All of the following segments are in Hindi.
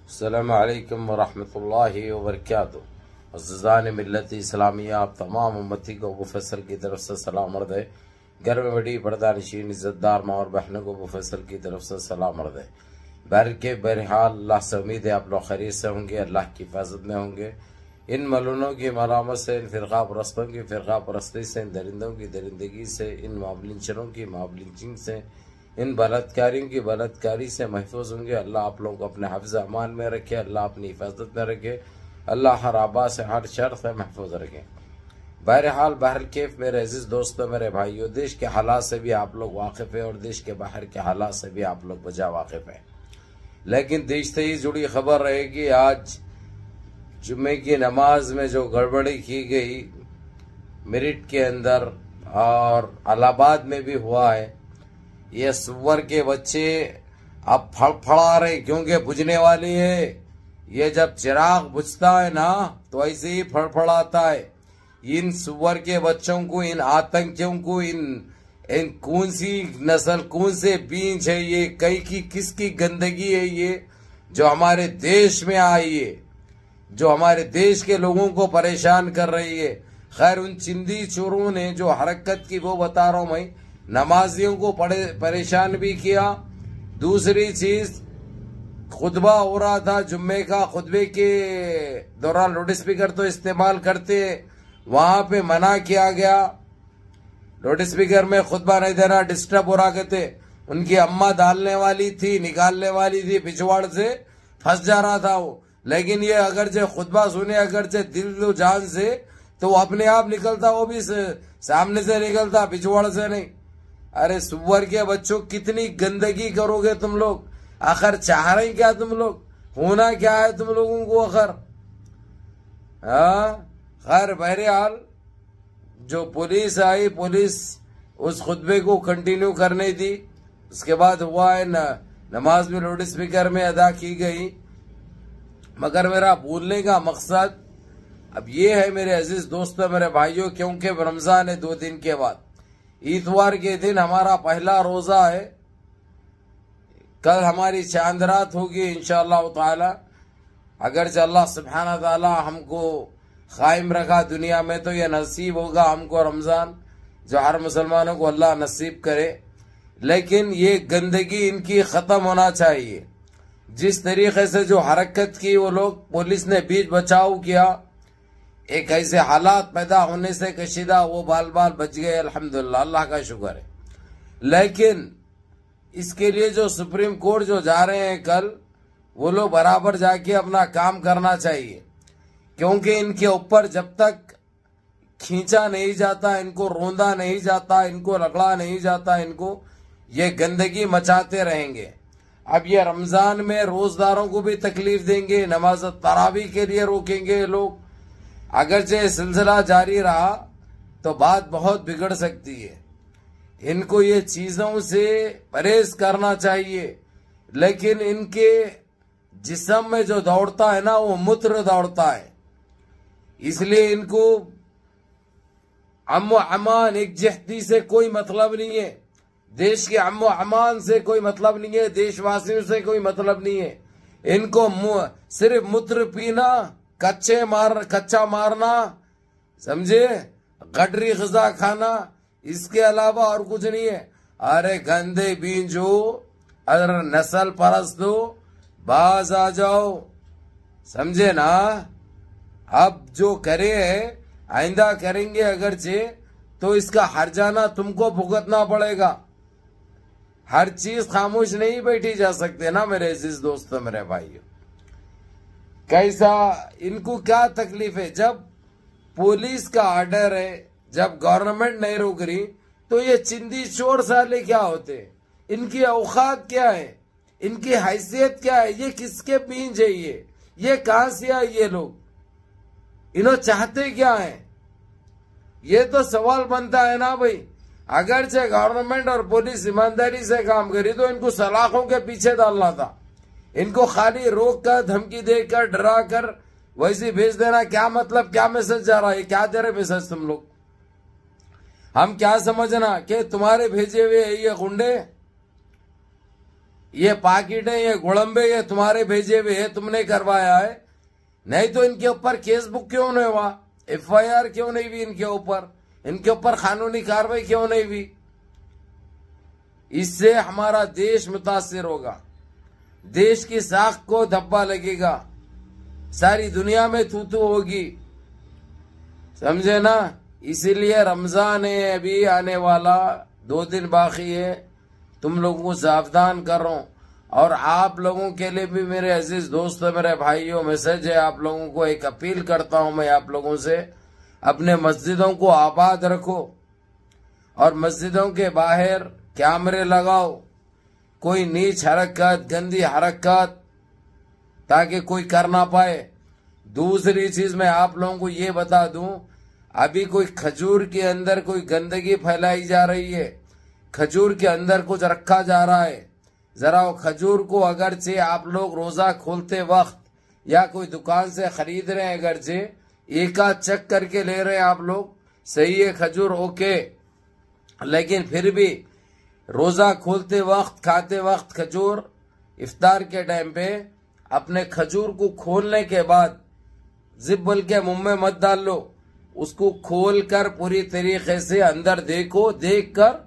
अस्सलामु अलैकुम वरहमतुल्लाहि वबरकातुहू। अज़ीज़ान मिल्लत इस्लामिया, आप तमाम उम्मती को अबू फैसल की तरफ से सलाम अर्ज़ है। घर में बड़ी पर्दा नशीन इज़्ज़तदार माँ और बहनों को अबू फैसल की तरफ से सलाम अर्ज़ है। बहरहाल अल्लाह से उम्मीद है आप लोग खैरियत से होंगे, अल्लाह की हिफाजत में होंगे। इन मलूनों की मलामत से, इन फ़िरक़ा परस्तों की फ़िरक़ा परस्ती से, इन दरिंदों की दरिंदगी से, इन मावलिंचरों की मावलिंचिंग से, इन बलात्कारियों की बलात्कारी से महफूज होंगे। अल्लाह आप लोगों को अपने हिफ्ज़ अमान में रखे, अल्लाह अपनी हिफाजत में रखे, अल्लाह हर आबा से हर शर से महफूज रखे। बहरहाल बहरकैफ मेरे अजीज़ दोस्तों, मेरे भाइयों, देश के हालात से भी आप लोग वाकिफ़ है और देश के बाहर के हालात से भी आप लोग बजा वाकिफ़ है। लेकिन देश से ही जुड़ी खबर रहेगी। आज जुम्मे की नमाज में जो गड़बड़ी की गई मेरिट के अंदर और इलाहाबाद में भी हुआ है, ये सुअर के बच्चे अब फड़फड़ा रहे क्योंकि बुझने वाली है। ये जब चिराग बुझता है ना तो ऐसे ही फड़फड़ाता है। इन सुअर के बच्चों को, इन आतंकियों को, इन कौन सी नस्ल, कौन से बीज है ये, कई की किसकी गंदगी है ये जो हमारे देश में आई है, जो हमारे देश के लोगों को परेशान कर रही है। खैर, उन चिंदी चोरों ने जो हरकत की वो बता रहा हूं मैं, नमाजियों को परेशान भी किया। दूसरी चीज, खुतबा हो रहा था जुम्मे का, खुतबे के दौरान लाउड स्पीकर तो इस्तेमाल करते, वहां पे मना किया गया। लाउड स्पीकर में खुतबा नहीं देना, डिस्टर्ब हो रहा कहते। उनकी अम्मा डालने वाली थी, निकालने वाली थी, पिछवाड़ से फंस जा रहा था वो। लेकिन ये अगर जो खुतबा सुने, अगर जो दिल जान से, तो वो अपने आप निकलता, वो भी सामने से निकलता, पिछवाड़ से नहीं। अरे सुअर के बच्चों, कितनी गंदगी करोगे तुम लोग? आखिर चाह रहे क्या तुम लोग? होना क्या है तुम लोगों को आखिर? खैर, बहरहाल जो पुलिस आई, पुलिस उस खुतबे को कंटिन्यू करने दी। उसके बाद हुआ है नमाज भी लाउड स्पीकर में अदा की गई। मगर मेरा बोलने का मकसद अब ये है मेरे अजीज दोस्तों, मेरे भाइयों, क्योंकि रमजान है 2 दिन के बाद, इतवार के दिन हमारा पहला रोजा है। कल हमारी चांद रात होगी इंशाअल्लाह ताला। अगर अल्लाह सुब्हानहू ताला हमको कायम रखा दुनिया में तो यह नसीब होगा हमको रमजान, जो हर मुसलमानों को अल्लाह नसीब करे। लेकिन ये गंदगी इनकी खत्म होना चाहिए। जिस तरीके से जो हरकत की वो लोग, पुलिस ने बीच बचाव किया, एक ऐसे हालात पैदा होने से कशीदा वो बाल बाल बच गए, अल्हम्दुलिल्लाह, अल्लाह का शुक्र है। लेकिन इसके लिए जो सुप्रीम कोर्ट जो जा रहे हैं कल, वो लोग बराबर जाके अपना काम करना चाहिए। क्योंकि इनके ऊपर जब तक खींचा नहीं जाता, इनको रोंदा नहीं जाता, इनको रगड़ा नहीं जाता, इनको ये गंदगी मचाते रहेंगे। अब ये रमजान में रोजदारों को भी तकलीफ देंगे, नमाज तरावी के लिए रोकेंगे लोग। अगर ये सिलसिला जारी रहा तो बात बहुत बिगड़ सकती है। इनको ये चीजों से परहेज करना चाहिए। लेकिन इनके जिस्म में जो दौड़ता है ना, वो मूत्र दौड़ता है। इसलिए इनको अम्न अमान, एक जहदी से कोई मतलब नहीं है, देश के अम्न अमान से कोई मतलब नहीं है, देशवासियों से कोई मतलब नहीं है। इनको सिर्फ मूत्र पीना, कच्चा मारना, समझे, गडरी ग़िज़ा खाना, इसके अलावा और कुछ नहीं है। अरे गंदे बींजो, अरे नस्ल परस्तो, बाज आ जाओ, समझे ना। अब जो करे है, आइंदा करेंगे अगरचे, तो इसका हर्जाना तुमको भुगतना पड़ेगा। हर चीज खामोश नहीं बैठी जा सकते ना मेरे अजीज दोस्तों, मेरे भाइयों। कैसा इनको क्या तकलीफ है? जब पुलिस का ऑर्डर है, जब गवर्नमेंट नहीं रोक रही, तो ये चिंदी चोर साले क्या होते? इनकी औकात क्या है? इनकी हैसियत क्या है? ये किसके बीज है? ये कहां से आए ये लोग? इन्हों चाहते क्या है? ये तो सवाल बनता है ना भाई। अगर से गवर्नमेंट और पुलिस ईमानदारी से काम करी तो इनको सलाखों के पीछे डालना था। इनको खाली रोक कर, धमकी देकर, डरा कर वैसे भेज देना, क्या मतलब? क्या मैसेज जा रहा है? क्या दे रहे मैसेज तुम लोग? हम क्या समझना कि तुम्हारे भेजे हुए ये गुंडे ये पाकिट है, ये गोलंबे, ये तुम्हारे भेजे हुए है, तुमने करवाया है। नहीं तो इनके ऊपर केस बुक क्यों नहीं हुआ, FIR क्यों नहीं हुई इनके ऊपर कानूनी कार्रवाई क्यों नहीं हुई? इससे हमारा देश मुतासिर होगा, देश की साख को धब्बा लगेगा, सारी दुनिया में थू थू होगी, समझे ना। इसीलिए रमजान है, अभी आने वाला 2 दिन बाकी है, तुम लोगों को सावधान कर रहा हूं। और आप लोगों के लिए भी मेरे अजीज दोस्तों, मेरे भाइयों, मैसेज है आप लोगों को, एक अपील करता हूं मैं आप लोगों से, अपने मस्जिदों को आबाद रखो और मस्जिदों के बाहर कैमरे लगाओ, कोई नीच हरकत, गंदी हरकत ताकि कोई कर ना पाए। दूसरी चीज मैं आप लोगों को ये बता दूं, अभी कोई खजूर के अंदर कोई गंदगी फैलाई जा रही है, खजूर के अंदर कुछ रखा जा रहा है। जरा वो खजूर को अगरचे आप लोग रोजा खोलते वक्त या कोई दुकान से खरीद रहे हैं, अगरचे एक आध चेक करके ले रहे हैं आप लोग, सही है खजूर ओके, लेकिन फिर भी रोजा खोलते वक्त, खाते वक्त खजूर, इफ्तार के टाइम पे अपने खजूर को खोलने के बाद जिब्बल के मुंह में मत डाल लो, उसको खोल कर पूरी तरीके से अंदर देखो, देख कर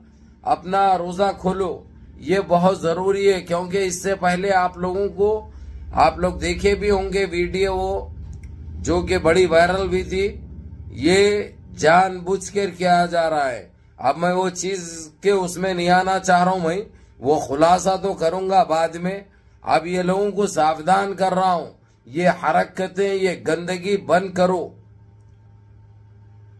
अपना रोजा खोलो। ये बहुत जरूरी है, क्योंकि इससे पहले आप लोगों को, आप लोग देखे भी होंगे वीडियो वो जो कि बड़ी वायरल भी थी, ये जानबूझकर किया जा रहा है। अब मैं वो चीज के उसमें नहीं आना चाह रहा हूं, मैं वो खुलासा तो करूंगा बाद में। अब ये लोगों को सावधान कर रहा हूं, ये हरकतें, ये गंदगी बंद करो।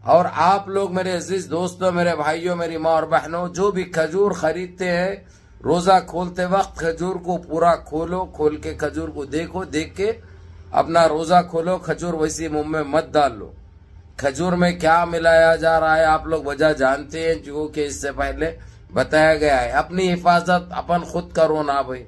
और आप लोग मेरे अजीज दोस्तों, मेरे भाइयों, मेरी माँ और बहनों, जो भी खजूर खरीदते हैं, रोजा खोलते वक्त खजूर को पूरा खोलो, खोल के खजूर को देखो, देख के अपना रोजा खोलो, खजूर वैसी मुंह में मत डाल लो। खजूर में क्या मिलाया जा रहा है आप लोग वजह जानते हैं, जो कि इससे पहले बताया गया है। अपनी हिफाजत अपन खुद करो ना भाई,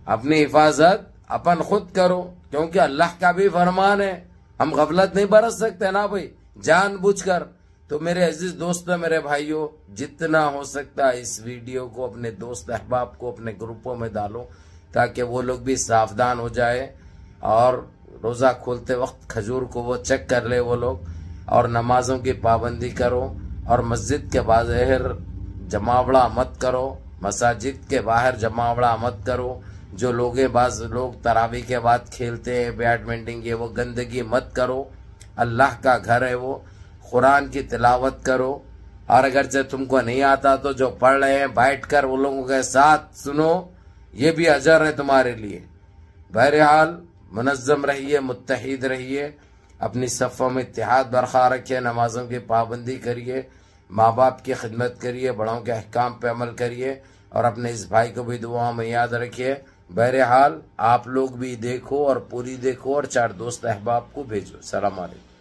अपनी हिफाजत अपन खुद करो, क्योंकि अल्लाह का भी फरमान है, हम गफलत नहीं बरत सकते ना भाई जानबूझकर। तो मेरे अजीज दोस्तों, मेरे भाइयों, जितना हो सकता है इस वीडियो को अपने दोस्त अहबाब को अपने ग्रुपों में डालो, ताकि वो लोग भी सावधान हो जाए और रोजा खोलते वक्त खजूर को वो चेक कर ले वो लोग। और नमाजों की पाबंदी करो, और मस्जिद के बाहर जमावड़ा मत करो, मसाजिद के बाहर जमावड़ा मत करो। जो बाज लोग तरावी के बाद खेलते हैं बैडमिंटन के, वो गंदगी मत करो, अल्लाह का घर है वो, कुरान की तिलावत करो। और अगर जब तुमको नहीं आता तो जो पढ़ रहे हैं बैठकर वो लोगों के साथ सुनो, ये भी अजर है तुम्हारे लिए। बहरहाल मुनज़्ज़म रहिए, मुत्तहिद रहिए, अपनी सफ़ों में इत्तेहाद बरकरार रखिए, नमाजों की पाबंदी करिए, माँ बाप की खिदमत करिए, बड़ों के अहकाम पे अमल करिए, और अपने इस भाई को भी दुआओं में याद रखिए। बहरहाल आप लोग भी देखो और पूरी देखो, और 4 दोस्त अहबाब को भेजो। सलाम अलैकुम।